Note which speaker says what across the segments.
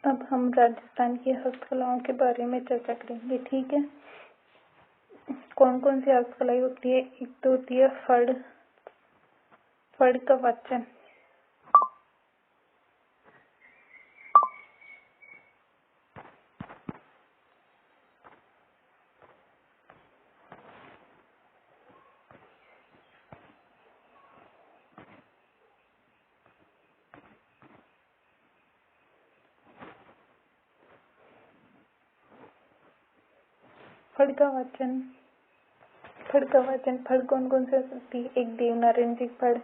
Speaker 1: अब हम राजस्थान की हस्तकलाओं के बारे में चर्चा करेंगे, ठीक है। कौन कौन सी हस्तकलाएं होती है? एक तो होती है फड़ का वाचन। फड़ का वाचन फड़ कौन कौन से हो सकती है? एक देवनारायण जी की फड़,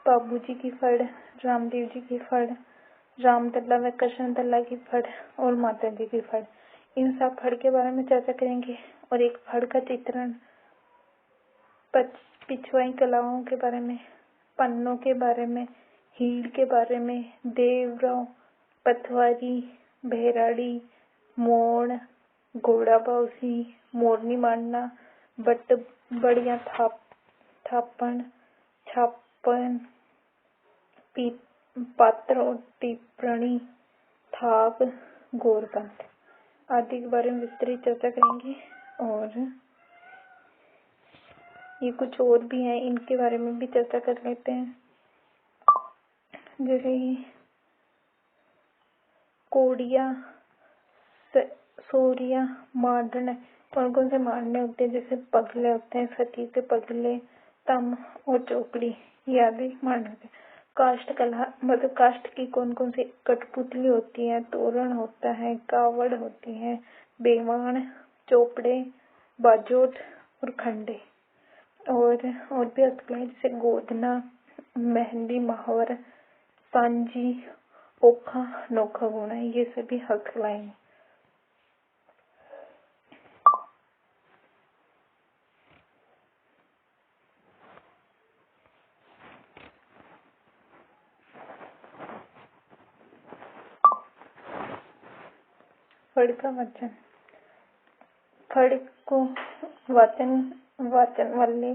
Speaker 1: बाबू जी की फड़, रामदेव जी की फड़, रामदल्ला व कृष्णदल्ला की फड़ और माता जी की फड़। इन सब फड़ के बारे में चर्चा करेंगे। और एक फड़ का चित्रण, पिछवाई कलाओं के बारे में, पन्नों के बारे में, हीड़ के बारे में, देवराव, पथवारी, बहराड़ी, मोड़, घोड़ा बाउसी, मोरनी मांडना, बट बढ़िया थापन, छापन, पात्र और टिप्पणी, थाप, गोरबंद आदि के बारे में विस्तृत चर्चा करेंगे। और ये कुछ और भी हैं, इनके बारे में भी चर्चा कर लेते हैं। जैसे कोड़िया, सोरिया, मांडने। कौन कौन से मांडने होते हैं? जैसे पगले होते हैं, सती के पगले, तम और चौकड़ी, ये आदि मांडने होते हैं। काष्ठ कला मतलब काष्ठ की कौन कौन सी कठपुतली होती है, तोरण होता है, कावड़ होती है, बेवाण, चोपड़े, बाजोट और खंडे। और भी हस्तकलाएं जैसे गोदना, मेहंदी, महावर, सांजी, ओखा, नोखा बुना, ये सभी हस्तकलाएं हैं। फड़ का वाचन, फड़ को वाचन वाले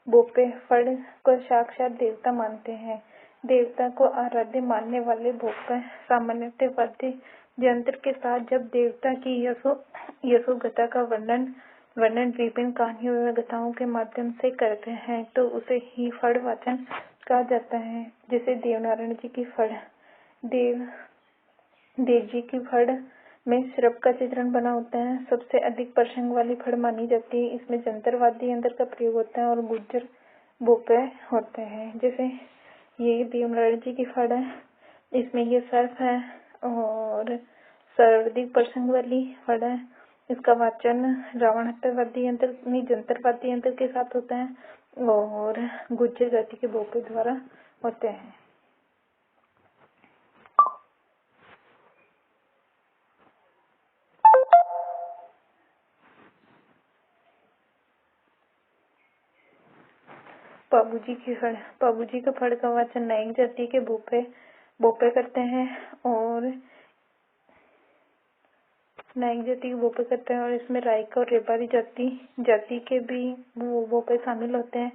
Speaker 1: भोपे फड़ को साक्षात देवता मानते हैं। देवता को आराध्य मानने वाले भोपे सामान्यतः वाद्य यंत्र के साथ जब देवता की यशोगाथा का वर्णन विभिन्न कहानियों व गाथाओं के माध्यम से करते हैं तो उसे ही फड़ वाचन कहा जाता है। जैसे देवनारायण जी की फड़, देव जी की फड़ में श्रप का चित्रण बना होता है। सबसे अधिक प्रसंग वाली फड़ मानी जाती है। इसमें जंतर वाद्य यंत्र का प्रयोग होता है और गुज्जर भोपे होते हैं। जैसे ये देवनारायण जी की फड़ है, इसमें ये सर्प है और सर्वाधिक प्रसंग वाली फड़ है। इसका वाचन रावण हत्या वाद्य यंत्र में जंतर वाद्य यंत्र के साथ होता है और गुज्जर जाति के भोपे द्वारा होते हैं। बाबूजी की फड़, बाबूजी का फड़ का वाचन नायक जाति के भोपे करते हैं और नायक जाति के भोपे करते हैं और इसमें रायका और रेपारी जाति के भी भोपे शामिल होते हैं।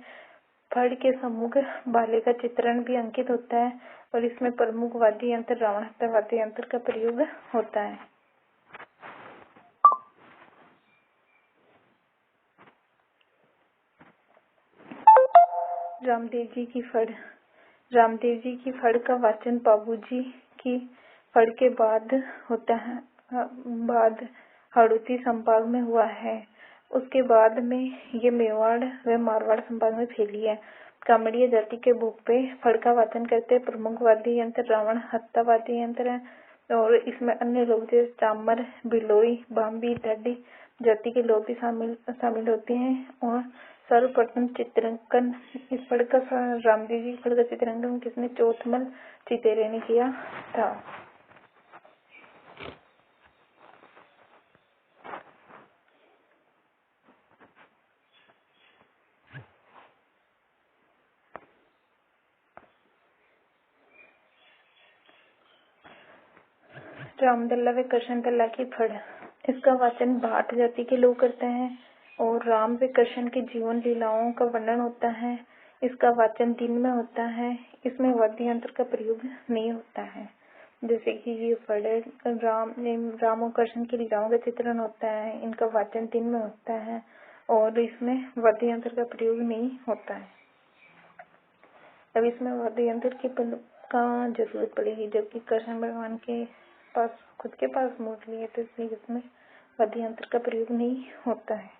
Speaker 1: फड़ के सम्मुख भाले का चित्रण भी अंकित होता है और इसमें प्रमुख वाद्य यंत्र रावण हत्या वाद्य यंत्र का प्रयोग होता है। रामदेव जी की फड़, रामदेव जी की फड़ का वाचन बाबूजी की फड़ के बाद होता है, बाद हड़ौती संभाग में हुआ है। उसके बाद में ये मेवाड़ व मारवाड़ संभाग में फैली है। कामड़िया जाति के भोपे फड़ का वाचन करते हैं। प्रमुख वाद्य यंत्र रावण हत्ता वाद्य यंत्र है और इसमें अन्य लोग जैसे चामर, बिलोई, बाम्बी इत्यादि जाति के लोग भी शामिल होते हैं। और सर्वप्रथम चित्रांकन इस फड़ का रामदेव जी फड़ का चित्रांकन किसने? चौथमल चितेरे ने किया था। रामदल्ला व कृष्णदल्ला की फड़, इसका वाचन भाट जाति के लोग करते हैं और राम व कृष्ण के जीवन लीलाओं का वर्णन होता है। इसका वाचन दिन में होता है। इसमें वाद्य यंत्र का प्रयोग नहीं होता है। जैसे कि ये फड़ राम और कृष्ण की लीलाओं का चित्रण होता है। इनका वाचन 3 में होता है और इसमें वाद्य यंत्र का प्रयोग नहीं होता है। अब इसमें वाद्य यंत्र की का जरूरत पड़ेगी, जबकि कृष्ण भगवान के पास खुद के पास मुरली है, तो इसलिए इसमें वाद्य यंत्र का प्रयोग नहीं होता है।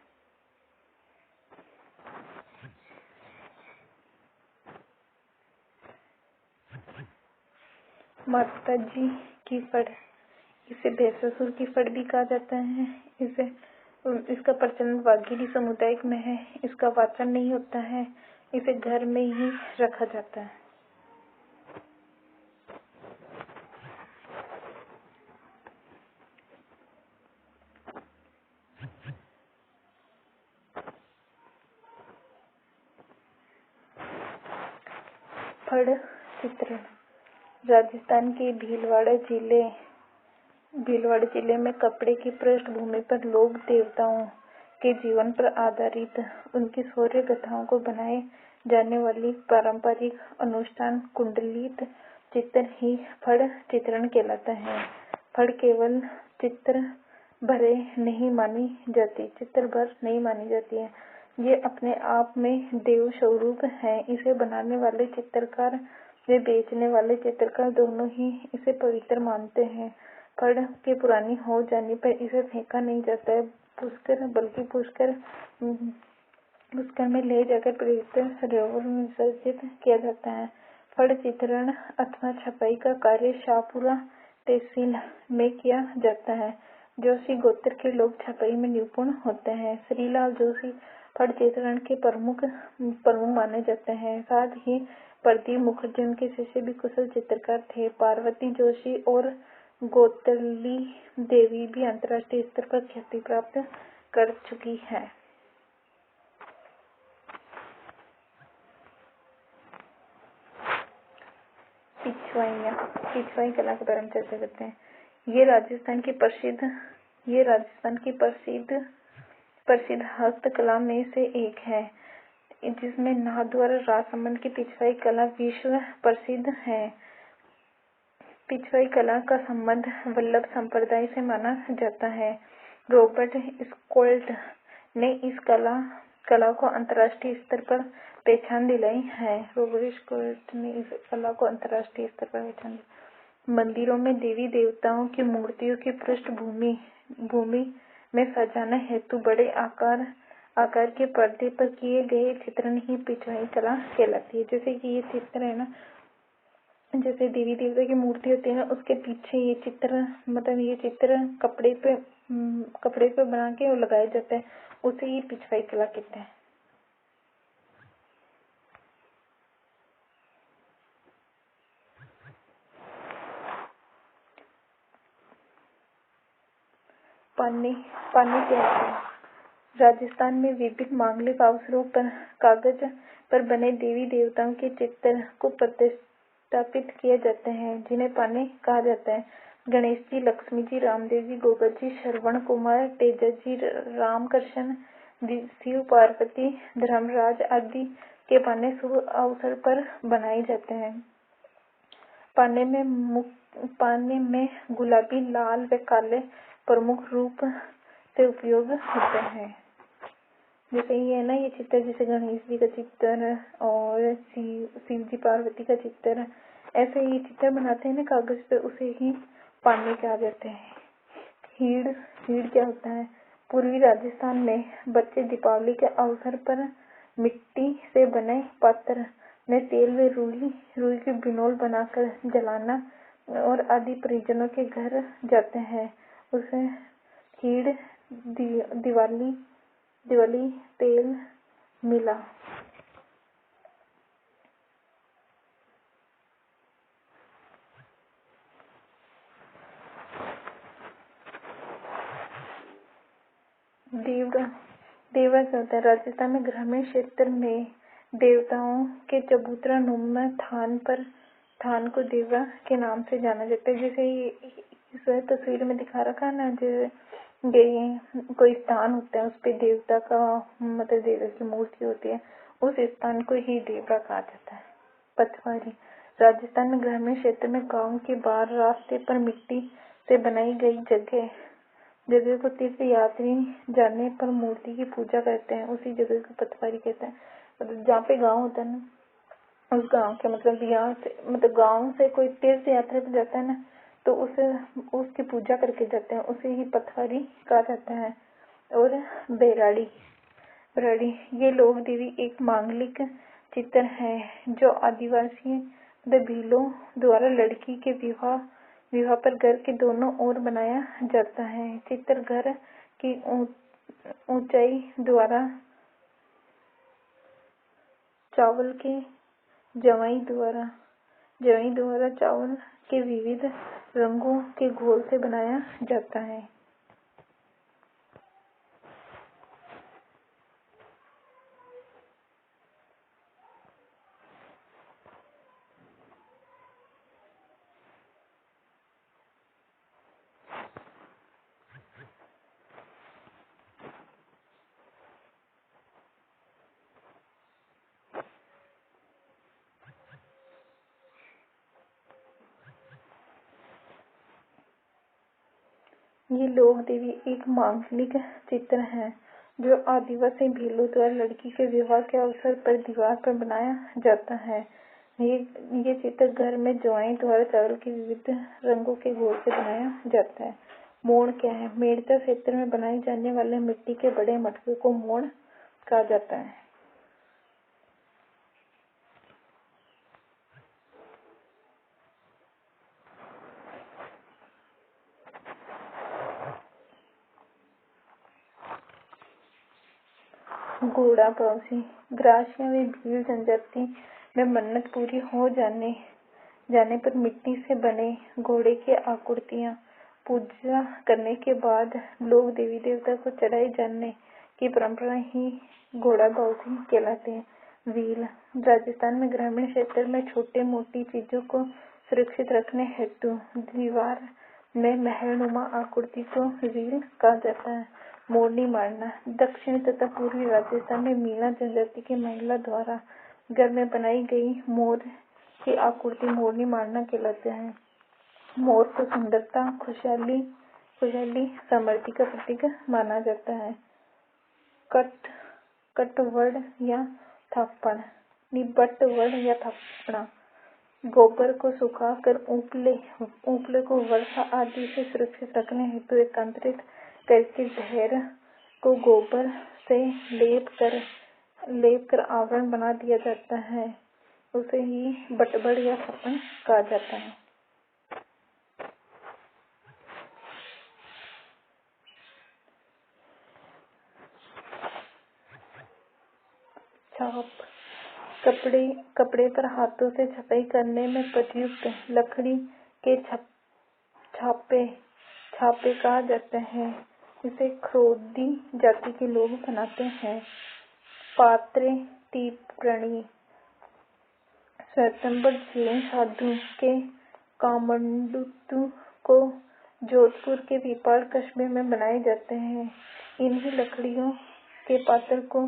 Speaker 1: माता जी की फड़, इसे भैंसासुर की फड़ भी कहा जाता है। इसका प्रचलन वाघिली समुदाय में है। इसका वाचन नहीं होता है, इसे घर में ही रखा जाता है। फड़ चित्रण राजस्थान के भीलवाड़ा जिले में कपड़े की पृष्ठभूमि पर लोक देवताओं के जीवन पर आधारित उनकी शौर्य गाथाओं को बनाए जाने वाली पारंपरिक अनुष्ठान कुंडलित चित्र ही फड़ चित्रण कहलाता है। फड़ केवल चित्र भर नहीं मानी जाती है। ये अपने आप में देव स्वरूप है। इसे बनाने वाले चित्रकार वे बेचने वाले चित्रकार दोनों ही इसे पवित्र मानते हैं। फड़ के पुरानी हो जाने पर इसे फेंका नहीं जाता है, बल्कि पुष्कर में ले जाकर पवित्र सरोवर में विसर्जित किया जाता है। फड़ चित्रण अथवा छपाई का कार्य शाहपुरा तहसील में किया जाता है। जोशी गोत्र के लोग छपाई में निपुण होते हैं। श्रीलाल जोशी फड़ चित्रण के प्रमुख माने जाते हैं। साथ ही प्रदीप मुखर्जी उनके शिष्य भी कुशल चित्रकार थे। पार्वती जोशी और गौतली देवी भी अंतर्राष्ट्रीय स्तर पर ख्याति प्राप्त कर चुकी है। पिछवाई कला के बारे में चर्चा करते हैं। ये राजस्थान की प्रसिद्ध हस्तकला में से एक है, जिसमें नाथद्वारा राजसमंद की पिछवाई कला विश्व प्रसिद्ध है। पिछवाई कला का संबंध वल्लभ संप्रदाय से माना जाता है। रॉबर्ट स्कोल्ट ने इस कला को अंतर्राष्ट्रीय स्तर पर पहचान दिलाई है। मंदिरों में देवी देवताओं की मूर्तियों की पृष्ठभूमि में सजाना हेतु बड़े आकार के पर्दे पर किए गए चित्रण ही पिछवाई कला कहलाती है। जैसे कि ये चित्र है ना, जैसे देवी देवता की मूर्ति होती है ना, उसके पीछे ये चित्र कपड़े पे बना के और लगाया जाता है, उसे ही पिछवाई कला कहते हैं। पानी क्या है? राजस्थान में विभिन्न मांगलिक अवसरों पर कागज पर बने देवी देवताओं के चित्र को प्रतिष्ठापित किए जाते हैं, जिन्हें पाने कहा जाता है। गणेश जी, लक्ष्मी जी, रामदेव जी, गोबर जी, श्रवण कुमार, तेजा जी, रामकृष्ण, शिव पार्वती, धर्मराज आदि के पाने शुभ अवसर पर बनाए जाते हैं। पाने में गुलाबी, लाल व काले प्रमुख रूप से उपयोग होते हैं। जैसे ये है ना, ये चित्र जैसे गणेश जी का चित्र और शिव जी पार्वती का चित्र, ऐसे ही चित्र बनाते हैं ना कागज पे, उसे ही पाने कहा जाते हैं। हीड़ क्या होता है? पूर्वी राजस्थान में बच्चे दीपावली के अवसर पर मिट्टी से बने पात्र में तेल व रुई की बिनोल बनाकर जलाना और आदि परिजनों के घर जाते हैं। उसे हीड़ दिवाली तेल मिला। देवड़ा क्या होता है? राजस्थान में ग्रामीण क्षेत्र में देवताओं के चबूतरा नुमा थान को देवड़ा के नाम से जाना जाता है। जैसे इस तस्वीर में दिखा रखा ना, जो कोई स्थान होता है, उस पे देवता का देवता की मूर्ति होती है, उस स्थान को ही देवड़ा कहा जाता है। पटवारी राजस्थान में ग्रामीण क्षेत्र में गांव के बाहर रास्ते पर मिट्टी से बनाई गई जगह को तीर्थ यात्री जाने पर मूर्ति की पूजा करते हैं। उसी जगह को पटवारी कहते हैं। मतलब जहाँ पे गांव होता है ना, उस गांव के मतलब यहाँ से मतलब गांव से कोई तीर्थ यात्रा पे जाता है ना, तो उसकी पूजा करके जाते हैं, उसे ही पटवारी कहा जाता है। और बेराड़ी ये लोक देवी एक मांगलिक चित्र है जो आदिवासी भीलों द्वारा लड़की के विवाह पर घर के दोनों ओर बनाया जाता है। चित्र घर की ऊंचाई द्वारा चावल के जवाई द्वारा चावल के विविध रंगों के घोल से बनाया जाता है। ये लोक देवी एक मांगलिक चित्र है जो आदिवासी भीलों द्वारा लड़की के विवाह के अवसर पर दीवार पर बनाया जाता है। ये चित्र घर में जवाई द्वारा चावल के विविध रंगों के घोल से बनाया जाता है। मोड़ क्या है? मेड़ता क्षेत्र में बनाए जाने वाले मिट्टी के बड़े मटके को मोड़ कहा जाता है। घोड़ा बाउसी ग्रासिया व भील जनजाति में मन्नत पूरी हो जाने पर मिट्टी से बने घोड़े की आकृतियां पूजा करने के बाद लोग देवी देवता को चढ़ाए जाने की परंपरा ही घोड़ा बाउसी कहलाते हैं। व्हील राजस्थान में ग्रामीण क्षेत्र में छोटे मोटी चीजों को सुरक्षित रखने हेतु दीवार में महलनुमा आकृति को व्हील कहा जाता है। मोरनी मारना दक्षिण तथा पूर्वी राजस्थान में मीणा जनजाति की महिला द्वारा घर में बनाई गई मोर की आकृति मोरनी मारना कहलाते हैं। मोर को सुंदरता, खुशहाली, समृद्धि का प्रतीक माना जाता है। कटवड़ या थापड़ या थापड़ा गोबर को सुखाकर ऊपले को वर्षा आदि से सुरक्षित रखने हेतु एकत्रित करके ढेर को गोबर से लेप कर आवरण बना दिया जाता है। उसे ही बटबड़ या थापड़ कहा जाता है। छाप कपड़े पर हाथों से छपाई करने में प्रयुक्त लकड़ी के छापे कहा जाते हैं। इसे खरोदी जाति के लोग बनाते हैं। पात्रे टिप्पणी स्वयंवर जैन साधु के कामंडलू को जोधपुर के पीपल कस्बे में बनाए जाते हैं। इन्हीं लकड़ियों के पात्र को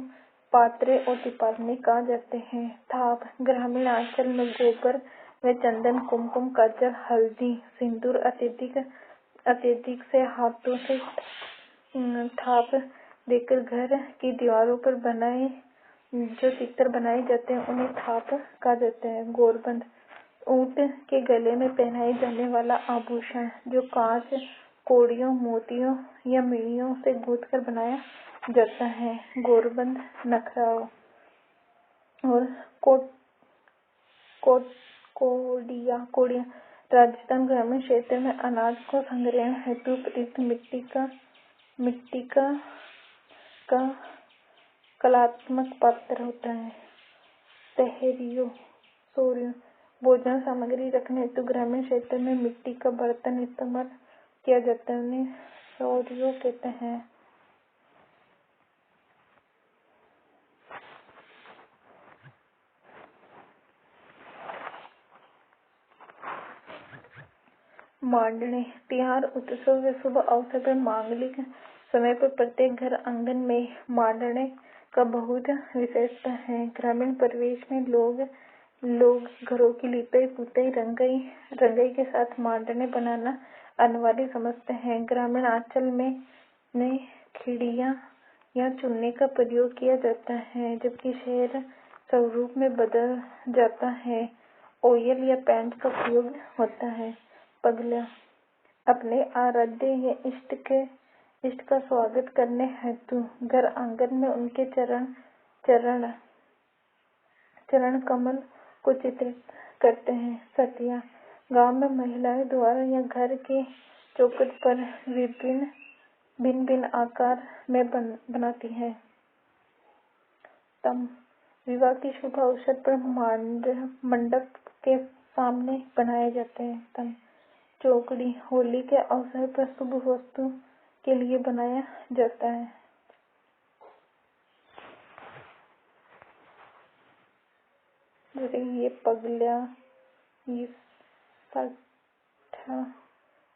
Speaker 1: पात्रे और टिप्पणी कहा जाते हैं। थाप ग्रामीण अंचल में गोबर व चंदन, कुमकुम, काजल, हल्दी, सिंदूर अत्यधिक से हाथों से थाप देकर घर की दीवारों पर जो चित्र बनाए जाते हैं उन्हें थाप कहा जाता है। गोरबंद ऊंट के गले में पहनाए जाने वाला आभूषण जो कांच, कौड़ियों, मोतियों या मणियों से गूंथकर बनाया जाता है। गोरबंद नखराव और कोड़िया राजस्थान ग्रामीण क्षेत्र में अनाज को संग्रहण हेतु प्रयुक्त मिट्टी का कलात्मक पात्र होता है। तहरियो सोरियो भोजन सामग्री रखने हेतु ग्रामीण क्षेत्र में मिट्टी का बर्तन इस्तेमाल किया जाता है, उन्हें सोरियो कहते हैं। मांडने त्योहार, उत्सव व शुभ अवसर पर मांगलिक समय पर प्रत्येक घर आंगन में मांडने का बहुत विशेषता है। ग्रामीण परिवेश में लोग लोग घरों की लिपाई पुताई रंगाई के साथ मांडने बनाना अनिवार्य समझते हैं। ग्रामीण आंचल में खिड़िया या चुन्नी का प्रयोग किया जाता है, जबकि शहर स्वरूप में बदल जाता है। ऑयल या पेंट का प्रयोग होता है। पगला अपने आराध्य या इष्ट का स्वागत करने हेतु घर आंगन में उनके चरण कमल को चित्रित करते हैं। सतिया गांव में महिलाएं द्वार या घर के चौखट पर भिन्न आकार में बनाती है। तम विवाह के शुभ अवसर पर मंडप के सामने बनाए जाते हैं। तम चौकड़ी होली के अवसर पर शुभ वस्तु के लिए बनाया जाता है। जैसे ये पगला, ये साठा,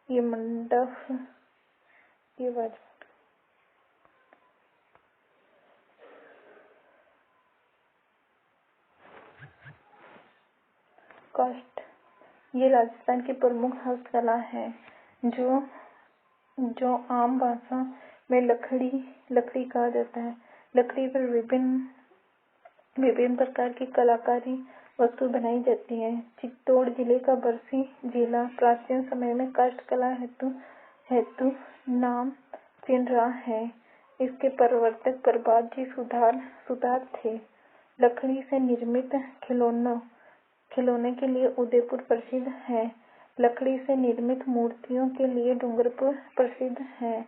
Speaker 1: ये मंडप, ये वाजवा। काष्ठ ये राजस्थान की प्रमुख हस्तकला है, जो आम भाषा में लकड़ी कहा जाता है। लकड़ी पर विभिन्न प्रकार की कलाकारी वस्तु बनाई जाती है। चित्तौड़ जिले का बरसी जिला प्राचीन समय में काष्ठ कला हेतु नाम चिन्ह रहा है। इसके प्रवर्तक प्रभात जी सुतार थे। लकड़ी से निर्मित खिलौने के लिए उदयपुर प्रसिद्ध है। लकड़ी से निर्मित मूर्तियों के लिए डूंगरपुर प्रसिद्ध है।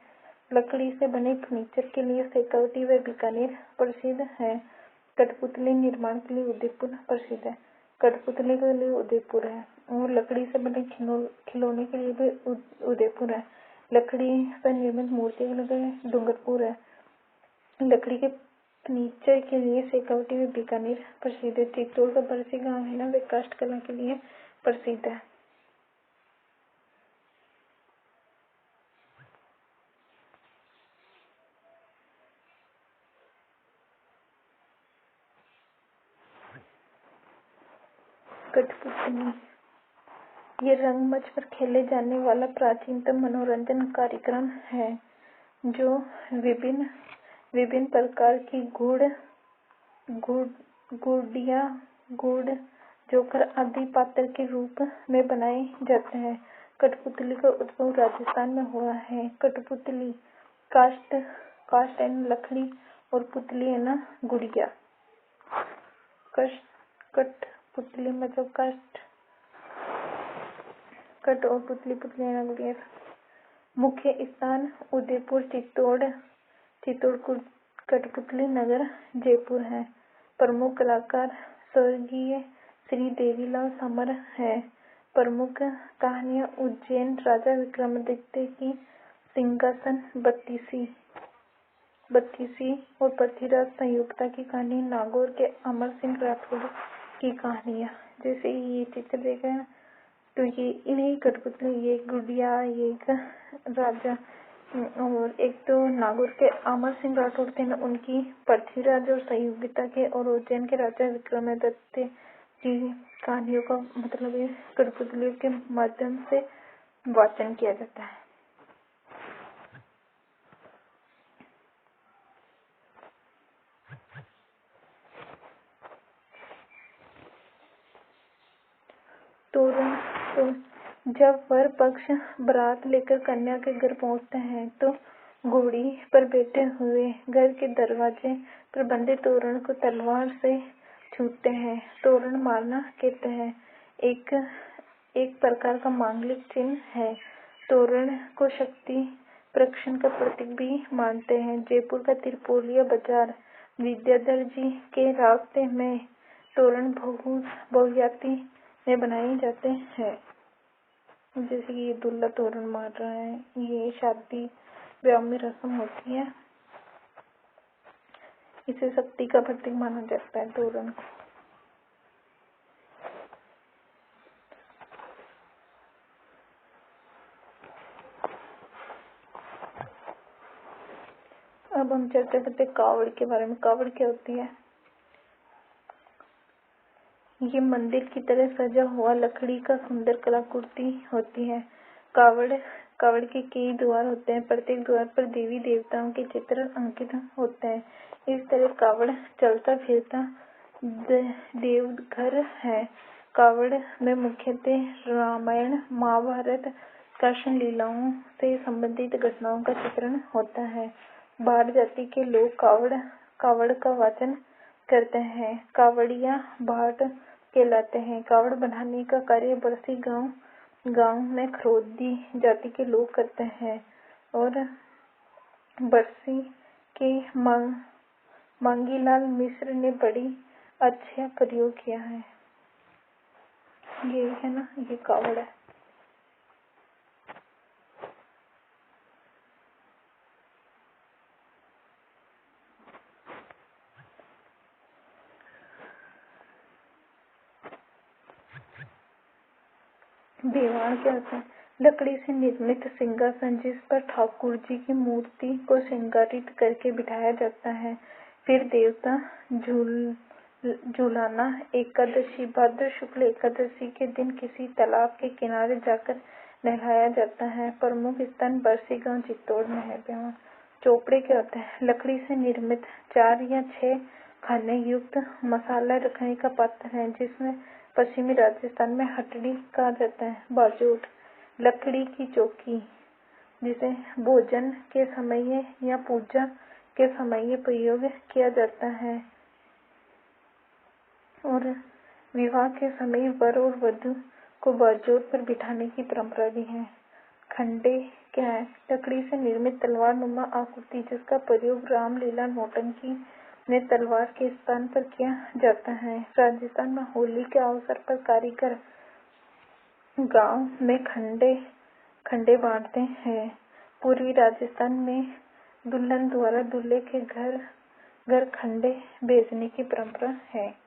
Speaker 1: लकड़ी से बने फर्नीचर के लिए शेखावटी व बीकानेर प्रसिद्ध है। कठपुतली निर्माण के लिए उदयपुर प्रसिद्ध है। कठपुतली के लिए उदयपुर है और लकड़ी से बने खिलौने के लिए भी उदयपुर है। लकड़ी से निर्मित मूर्ति के लिए डूंगरपुर है। लकड़ी के फर्नीचर के लिए शेखावटी व बीकानेर प्रसिद्ध है। चित्तौड़ का बरसी गांव है ना, वे काष्ठ कला के लिए प्रसिद्ध है। कठपुतली ये रंगमंच पर खेले जाने वाला प्राचीनतम मनोरंजन कार्यक्रम है, जो विभिन्न प्रकार की गुड़िया, गुड़, जोकर आदि पात्र के रूप में बनाए जाते हैं। कठपुतली का उद्भव राजस्थान में हुआ है। कठपुतली काष्ठ एन लकड़ी और पुतली है ना गुड़िया। कठपुतली मतलब कट और पुतली है ना गुड़िया। मुख्य स्थान उदयपुर, चित्तौड़ कठपुतली नगर जयपुर है। प्रमुख कलाकार स्वर्गीय श्री देवीलाल समर है। प्रमुख कहानियां उज्जैन राजा विक्रमादित्य की सिंहासन बत्तीसी और पृथ्वीराज संयुक्ता की कहानी, नागौर के अमर सिंह राठौड़ की कहानियां। जैसे ये चित्र देखा है तो ये इन्हीं कठपुतली, ये गुड़िया, ये एक राजा और एक तो नागौर के अमर सिंह राठौड़ थे ना, उनकी पृथ्वीराज और संयुक्ता के और उज्जैन के राजा विक्रमादित्य की कहानियों का मतलब ये कठपुतलियों के माध्यम से वाचन किया जाता है। तोरण तो जब वर पक्ष बारात लेकर कन्या के घर पहुंचते हैं तो घोड़ी पर बैठे हुए घर के दरवाजे पर बंधे तोरण को तलवार से छूटते हैं। तोरण मारना कहते हैं एक प्रकार का मांगलिक चिन्ह है। तोरण को शक्ति प्रक्षण का प्रतीक भी मानते हैं। जयपुर का तिरपोलिया बाजार विद्याधर जी के रास्ते में तोरण बहुयाती में बनाए जाते हैं। जैसे कि ये दूल्हा तोरण मार रहा है, ये शादी ब्याह में रस्म होती है, इसे शक्ति का प्रतीक माना जाता है तोरण को। अब हम चर्चा करते हैं कावड़ के बारे में। कावड़ क्या होती है? ये मंदिर की तरह सजा हुआ लकड़ी का सुंदर कलाकृति होती है। कावड़ कावड़ के कई द्वार होते हैं। प्रत्येक द्वार पर देवी देवताओं के चित्र अंकित होते हैं। इस तरह कावड़ चलता फिरता देवघर है। कावड़ में मुख्यतः रामायण, महाभारत, कृष्ण लीलाओं से संबंधित घटनाओं का चित्रण होता है। भाट जाति के लोग कावड़ का वाचन करते हैं। कावड़िया भाट कहलाते हैं। कावड़ बनाने का कार्य बरसी गांव में खरोदी जाति के लोग करते हैं और बरसी के मांगीलाल मिश्र ने बड़ी अच्छा प्रयोग किया है। ये है ना, ये कावड़ है। दीवान क्या होता है? लकड़ी से निर्मित सिंहासन जिस पर ठाकुर जी की मूर्ति को श्रृंगारित करके बिठाया जाता है। फिर देवता झूलाना एकादशी, भाद्र शुक्ल एकादशी के दिन किसी तालाब के किनारे जाकर नहलाया जाता है। प्रमुख स्थान बरसी गांव चित्तौड़ में है। चोपड़े क्या होता है? लकड़ी से निर्मित 4 या 6 खाने युक्त मसाला रखने का पात्र है, जिसमें पश्चिमी राजस्थान में हटड़ी कहा जाता है। बाजोट लकड़ी की चौकी, जिसे भोजन के समय या पूजा के समय प्रयोग किया जाता है और विवाह के समय वर और वधू को बाजोट पर बिठाने की परंपरा भी है। खंडे क्या है? लकड़ी से निर्मित तलवार नुमा आकृति, जिसका प्रयोग रामलीला नौटंकी में तलवार के स्थान पर किया जाता है। राजस्थान में होली के अवसर पर कारीगर गांव में खंडे बांटते हैं। पूर्वी राजस्थान में दुल्हन द्वारा दूल्हे के घर खंडे भेजने की परंपरा है।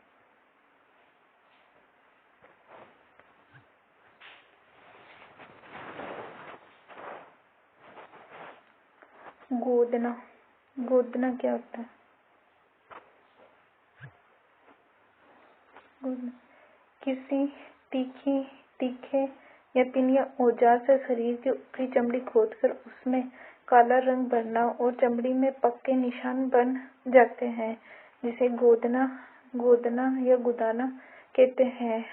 Speaker 1: गोदना क्या होता है? किसी तीखे या तीन औजार से शरीर की ऊपरी चमड़ी खोदकर उसमें काला रंग भरना और चमड़ी में पक्के निशान बन जाते हैं, जिसे गोदना या गुदाना कहते हैं।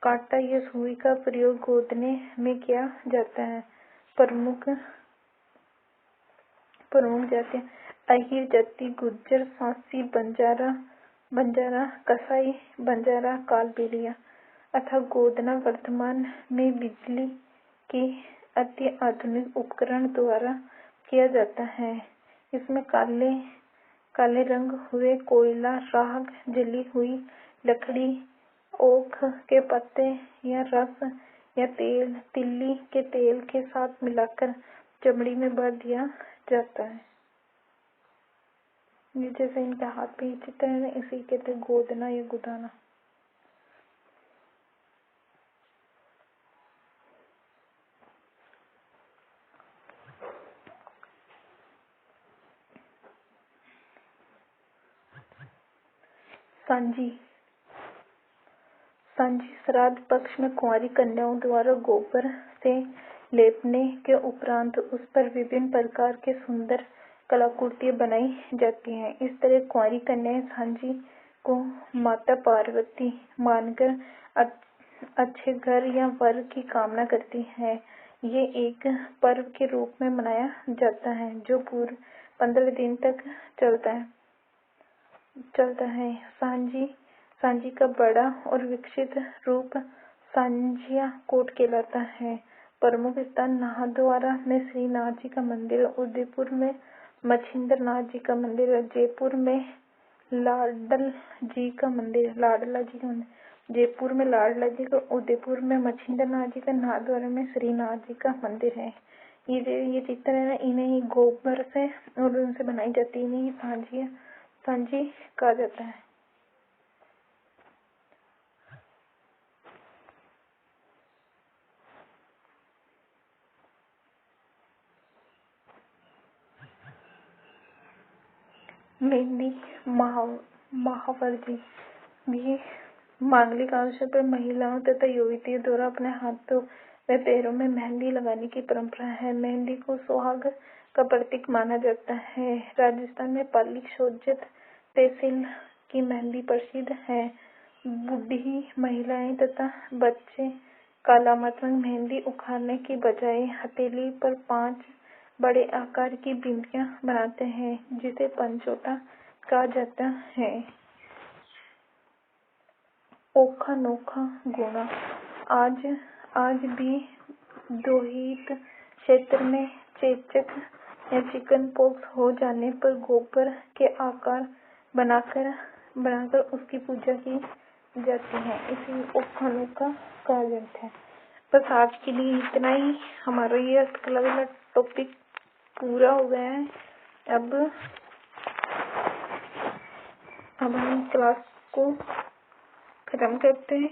Speaker 1: कांटा या सुई का प्रयोग गोदने में किया जाता है। प्रमुख जातियां अहीर जाति, गुज्जर, सांसी, बंजारा, कसाई, बंजारा, कालबेलिया अथवा गोदना वर्तमान में बिजली के अति आधुनिक उपकरण द्वारा किया जाता है। इसमें काले रंग हुए कोयला, राख, जली हुई लकड़ी, ओक के पत्ते या रस या तेल, तिल्ली के तेल के साथ मिलाकर चमड़ी में भर दिया जाता है। ये जैसे इनके हाथ पे चित्र है ना, इसी कहते गोदना या गुदाना। सांझी श्राद्ध पक्ष में कुंवारी कन्याओं द्वारा गोबर से लेपने के उपरांत उस पर विभिन्न प्रकार के सुंदर कलाकृतियां बनाई जाती हैं। इस तरह कुंवारी कन्याएं सांझी को माता पार्वती मानकर अच्छे घर या वर की कामना करती हैं। ये एक पर्व के रूप में मनाया जाता है जो पूरे 15 दिन तक चलता है। सांझी का बड़ा और विकसित रूप सांझिया कोट कहलाता है। प्रमुख स्थान नाहरद्वारा में श्रीनाथ जी का मंदिर, उदयपुर में मच्छिंद्र नाथ जी का मंदिर, जयपुर में लाडला जी का मंदिर, जयपुर में लाडला जी का, उदयपुर में मच्छिंद्र नाथ जी का, नाहरद्वारा में श्रीनाथ जी का मंदिर है। ये चित्र है ना, इन्हें गोबर से और उनसे बनाई जाती है। इन्हें सांझी कहा जाता है। मेहंदी महावर जी, ये मांगलिक अवसर पर महिलाओं तथा युवतियों द्वारा अपने हाथों व पैरों में मेहंदी लगाने की परंपरा है। मेहंदी को सुहाग का प्रतीक माना जाता है। राजस्थान में पाली सोजत तहसील की मेहंदी प्रसिद्ध है। बूढ़ी महिलाएं तथा बच्चे कलात्मक मेहंदी उखाड़ने की बजाय हथेली पर 5 बड़े आकार की बिंदियां बनाते हैं, जिसे पंचोटा कहा जाता है। ओखा नोखा गुणा। आज भी दोहित क्षेत्र में चेचक या चिकन पॉक्स हो जाने पर गोबर के आकार बनाकर उसकी पूजा की जाती है। इसे ओखा नोखा कहा जाता है। बस आज के लिए इतना ही। हमारा ये हस्तकला वाला टॉपिक पूरा हो गया है। अब हम क्लास को खत्म करते हैं।